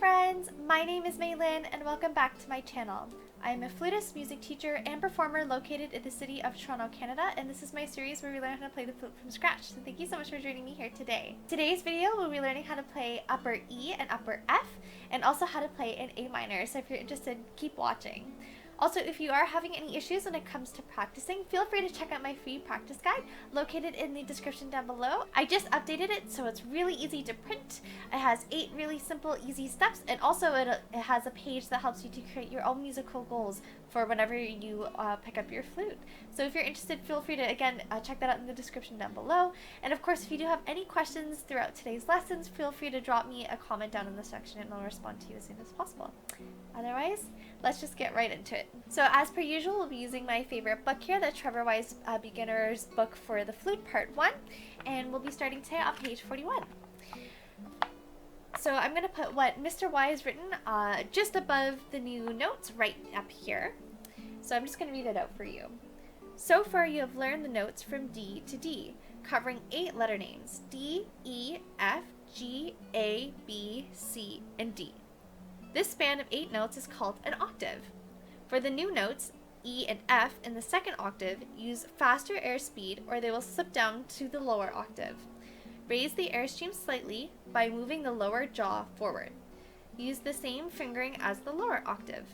friends, my name is Maylin and welcome back to my channel. I am a flutist, music teacher, and performer located in the city of Toronto, Canada, and this is my series where we learn how to play the flute from scratch, so thank you so much for joining me here today. Today's video we'll be learning how to play upper E and upper F, and also how to play in A minor, so if you're interested, keep watching. Also, if you are having any issues when it comes to practicing, feel free to check out my free practice guide located in the description down below. I just updated it so it's really easy to print. It has 8 really simple, easy steps, and also it has a page that helps you to create your own musical goals for whenever you pick up your flute. So if you're interested, feel free to, again, check that out in the description down below. And of course, if you do have any questions throughout today's lessons, feel free to drop me a comment down in the section and I'll respond to you as soon as possible. Otherwise, let's just get right into it. So as per usual, we'll be using my favorite book here, the Trevor Wise Beginner's Book for the Flute, Part 1, and we'll be starting today on page 41. So I'm going to put what Mr. Y has written just above the new notes right up here. So I'm just going to read it out for you. So far you have learned the notes from D to D, covering 8 letter names: D, E, F, G, A, B, C, and D. This span of 8 notes is called an octave. For the new notes, E and F in the second octave, use faster air speed or they will slip down to the lower octave. Raise the airstream slightly by moving the lower jaw forward. Use the same fingering as the lower octave.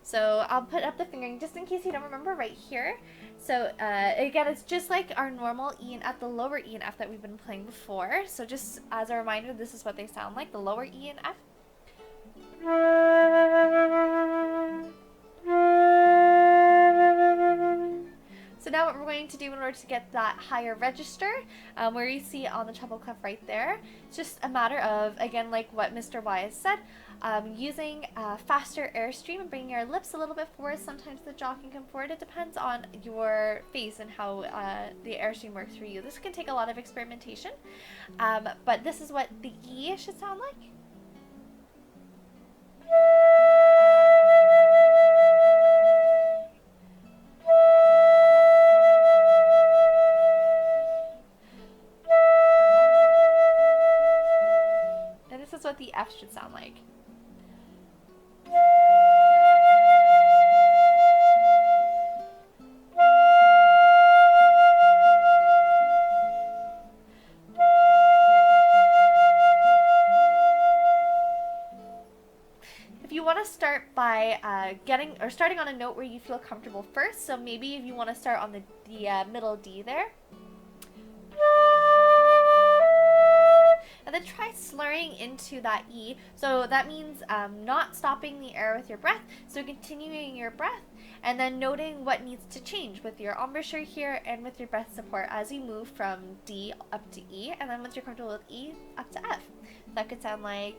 So I'll put up the fingering just in case you don't remember right here. So again, it's just like our normal E and F, the lower E and F that we've been playing before. So just as a reminder, this is what they sound like, the lower E and F. So now what we're going to do in order to get that higher register, where you see on the treble clef right there, it's just a matter of, again, like what Mr. Y has said, using a faster airstream and bringing your lips a little bit forward. Sometimes the jaw can come forward. It depends on your face and how the airstream works for you. This can take a lot of experimentation, but this is what the E should sound like. And this is what the F should sound like. You want to start by starting on a note where you feel comfortable first. So maybe if you want to start on the middle D there, and then try slurring into that E. So that means not stopping the air with your breath, so continuing your breath and then noting what needs to change with your embouchure here and with your breath support as you move from D up to E, and then once you're comfortable with E, up to F. That could sound like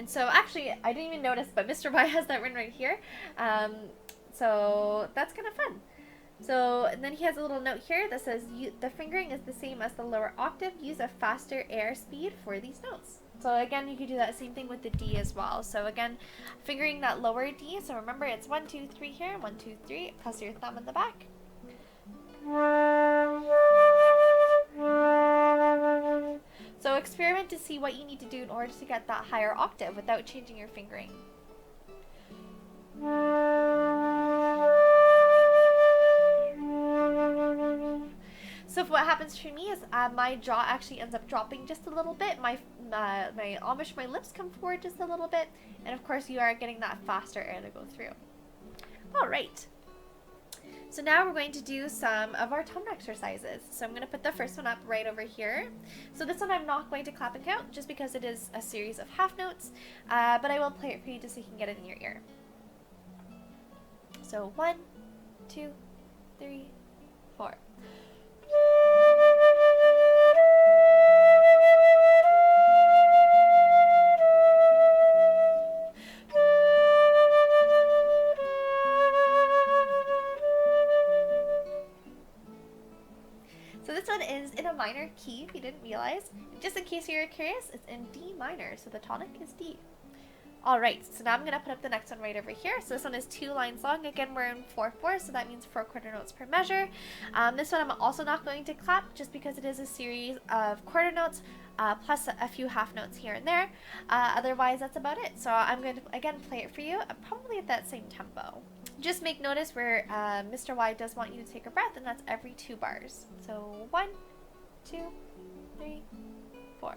so actually, I didn't even notice, but Mr. Y has that written right here. So that's kind of fun. So and then he has a little note here that says the fingering is the same as the lower octave. Use a faster air speed for these notes. So again, you could do that same thing with the D as well. So again, fingering that lower D. So remember, it's 1, 2, 3 here. 1, 2, 3. Press your thumb in the back. So experiment to see what you need to do in order to get that higher octave without changing your fingering. So what happens for me is my jaw actually ends up dropping just a little bit. My lips come forward just a little bit, and of course you are getting that faster air to go through. All right. So now we're going to do some of our tone exercises. So I'm going to put the first one up right over here. So this one I'm not going to clap and count just because it is a series of half notes, but I will play it for you just so you can get it in your ear. So 1, 2, 3, 4. So this one is in a minor key, if you didn't realize. Just in case you're curious, it's in D minor, so the tonic is D. Alright, so now I'm going to put up the next one right over here. So this one is 2 lines long. Again, we're in 4/4, so that means 4 quarter notes per measure. This one I'm also not going to clap just because it is a series of quarter notes plus a few half notes here and there. Otherwise, that's about it. So I'm going to, again, play it for you, probably at that same tempo. Just make notice where Mr. Y does want you to take a breath, and that's every 2 bars. So 1, 2, 3, 4.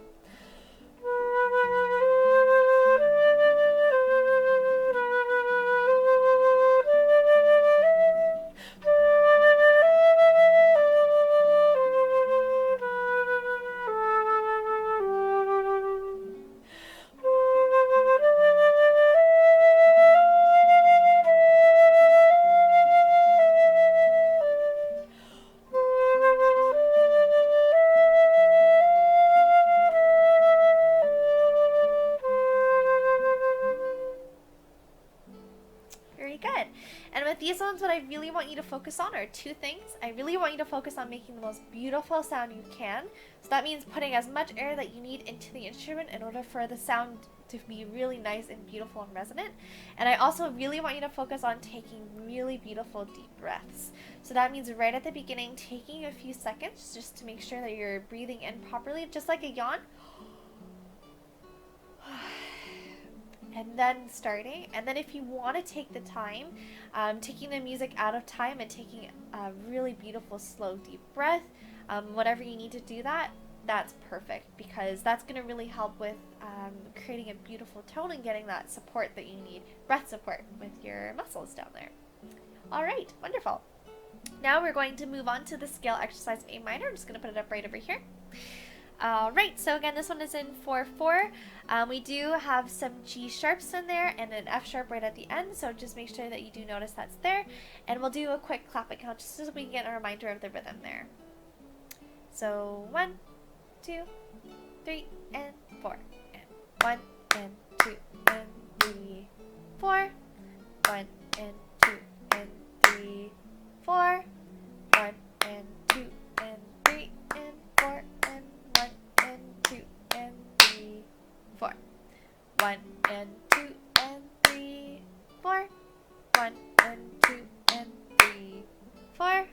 Very good. And with these ones, what I really want you to focus on are 2 things. I really want you to focus on making the most beautiful sound you can. So that means putting as much air that you need into the instrument in order for the sound to be really nice and beautiful and resonant. And I also really want you to focus on taking really beautiful deep breaths. So that means right at the beginning, taking a few seconds just to make sure that you're breathing in properly, just like a yawn. And then starting, and then if you want to take the time, taking the music out of time and taking a really beautiful slow deep breath, whatever you need to do that's perfect, because that's going to really help with creating a beautiful tone and getting that support that you need, breath support with your muscles down there. Alright, wonderful. Now we're going to move on to the scale exercise A minor. I'm just going to put it up right over here. Alright, so again, this one is in 4/4. We do have some G sharps in there and an F sharp right at the end, so just make sure that you do notice that's there. And we'll do a quick clap count just so we can get a reminder of the rhythm there. So 1, 2, 3, and 4. And 1, and 2, and 3, 4. 1, and 2, and 3, 4. 1, and 2, and 3, and 4. 1 and 2 and 3, 4. 1 and 2 and 3, 4.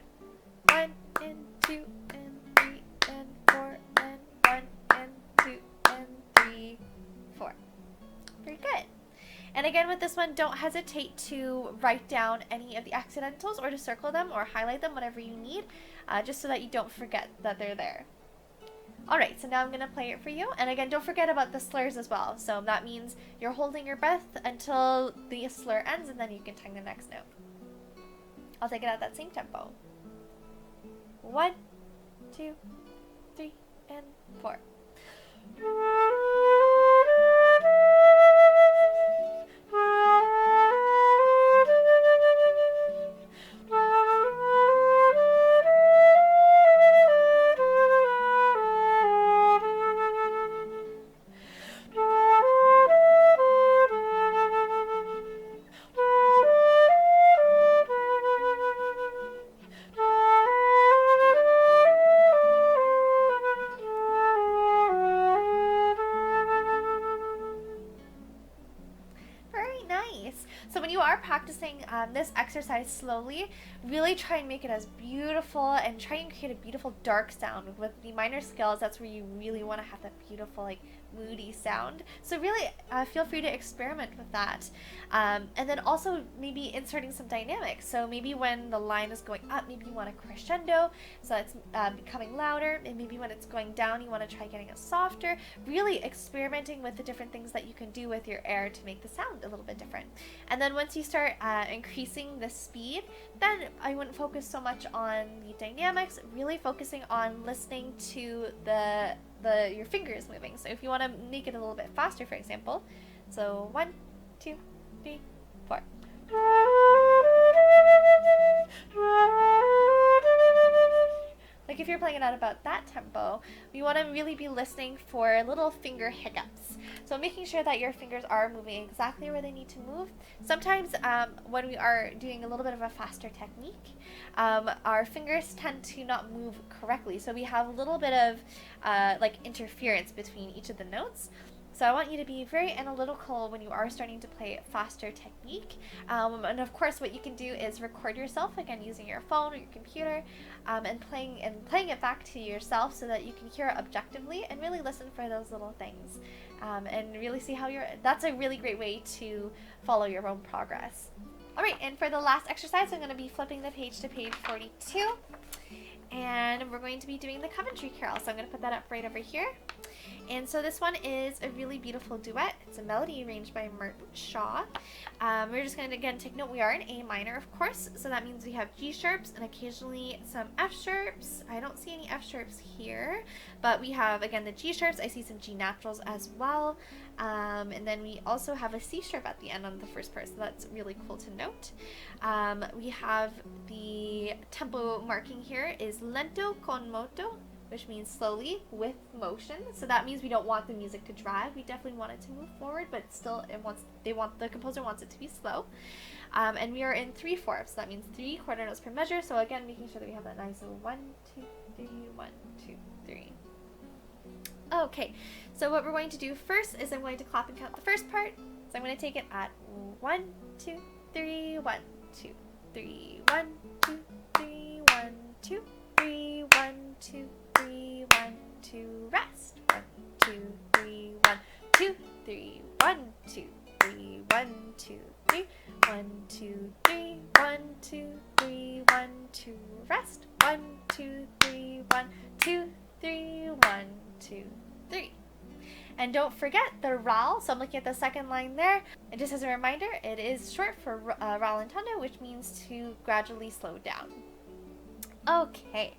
1 and 2 and 3 and 4 and 1 and 2 and 3, 4. Very good. And again, with this one, don't hesitate to write down any of the accidentals or to circle them or highlight them, whatever you need, just so that you don't forget that they're there. Alright, so now I'm going to play it for you. And again, don't forget about the slurs as well. So that means you're holding your breath until the slur ends, and then you can tang the next note. I'll take it at that same tempo. 1, 2, 3, and 4. So when you are practicing this exercise slowly, really try and make it as beautiful and try and create a beautiful dark sound. With the minor scales, that's where you really want to have that beautiful, like, moody sound. So really feel free to experiment with that. And then also maybe inserting some dynamics. So maybe when the line is going up, maybe you want a crescendo, so it's becoming louder. And maybe when it's going down, you want to try getting it softer. Really experimenting with the different things that you can do with your air to make the sound a little bit different. And then once you start increasing the speed, then I wouldn't focus so much on the dynamics, really focusing on listening to your fingers moving. So if you want to make it a little bit faster, for example, so 1, 2, 3, 4. Like if you're playing it at about that tempo, you want to really be listening for little finger hiccups. So making sure that your fingers are moving exactly where they need to move. Sometimes when we are doing a little bit of a faster technique, our fingers tend to not move correctly. So we have a little bit of like interference between each of the notes. So I want you to be very analytical when you are starting to play faster technique. And of course, what you can do is record yourself, again, using your phone or your computer, and playing it back to yourself so that you can hear it objectively and really listen for those little things, and really see how that's a really great way to follow your own progress. All right, and for the last exercise, I'm going to be flipping the page to page 42, and we're going to be doing the Coventry Carol. So I'm going to put that up right over here. And so this one is a really beautiful duet. It's a melody arranged by Martin Shaw. We're just going to, again, take note we are in A minor, of course. So that means we have G sharps and occasionally some F sharps. I don't see any F sharps here, but we have, again, the G sharps. I see some G naturals as well. And then we also have a C sharp at the end on the first part, so that's really cool to note. We have the tempo marking here is lento con moto, which means slowly with motion. So that means we don't want the music to drag. We definitely want it to move forward, but still the composer wants it to be slow. And we are in 3/4, so that means 3 quarter notes per measure. So again, making sure that we have that nice 1, 2, 3, 1, 2, 3. Okay, so what we're going to do first is I'm going to clap and count the first part. So I'm going to take it at 1, 2, 3, 1, 2, 3, 1, 2, 3, 1, 2, 3, 1, 2, 3, 1, 2, rest. 1, 2, 3, 1, 2, 3, 1, 2, 3, 1, 2, 3, 1, 2, 3, 1, 2, 3, 1, 2, rest. 1, 2, 3, 1, 2, 3, 1, 2, 3. And don't forget the RAL, so I'm looking at the second line there. And just as a reminder, it is short for rallentando, which means to gradually slow down. Okay.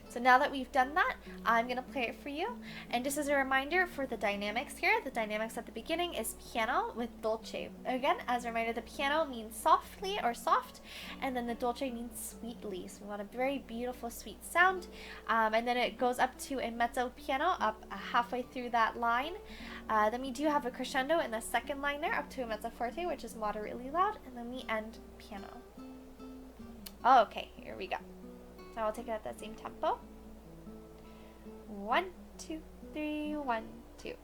So now that we've done that, I'm going to play it for you. And just as a reminder for the dynamics here, the dynamics at the beginning is piano with dolce. Again, as a reminder, the piano means softly or soft, and then the dolce means sweetly. So we want a very beautiful, sweet sound. And then it goes up to a mezzo piano up halfway through that line. Then we do have a crescendo in the second line there up to a mezzo forte, which is moderately loud, and then we end piano. Okay, here we go. So I'll take it at that same tempo. 1, 2, 3, 1, 2.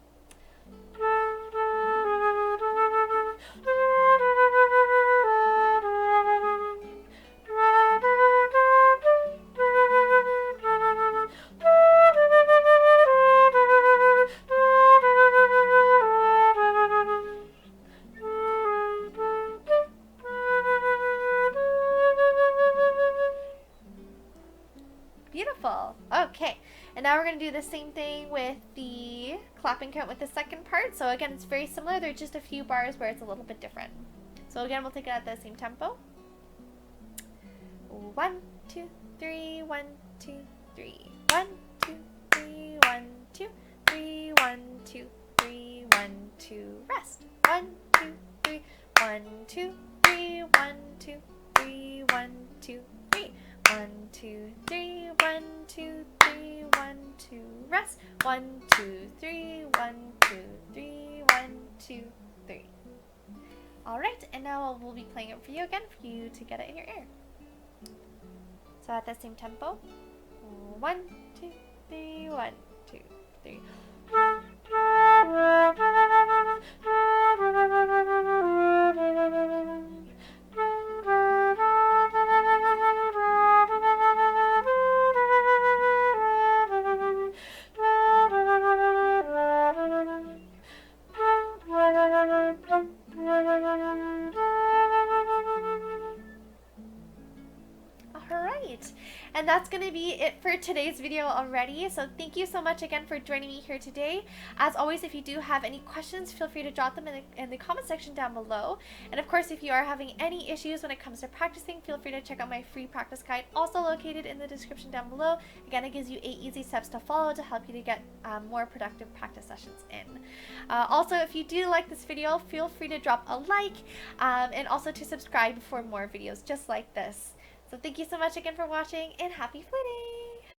Beautiful. Okay, and now we're going to do the same thing with the clap and count with the second part. So again, it's very similar. There's just a few bars where it's a little bit different. So again, we'll take it at the same tempo. 1, 2, 3, 1, 2, 3. 1, 2, 3, 1, 2, 3, 1, 2, 3, 1, 2, rest. 1, 2, 3, 1, 2, 3, 1, 2, 3, 1, 2, 3. 1, 2, 3, 1, 2, 3, 1, 2, rest. 1, 2, 3, 1, 2, 3, 1, 2, 3. All right, and now we'll be playing it for you again for you to get it in your ear. So at that same tempo, 1, 2, 3, 1, 2, 3. And that's going to be it for today's video already. So thank you so much again for joining me here today. As always, if you do have any questions, feel free to drop them in the comment section down below. And of course, if you are having any issues when it comes to practicing, feel free to check out my free practice guide, also located in the description down below. Again, it gives you 8 easy steps to follow to help you to get more productive practice sessions in. Also, if you do like this video, feel free to drop a like, and also to subscribe for more videos just like this. So thank you so much again for watching, and happy fluting!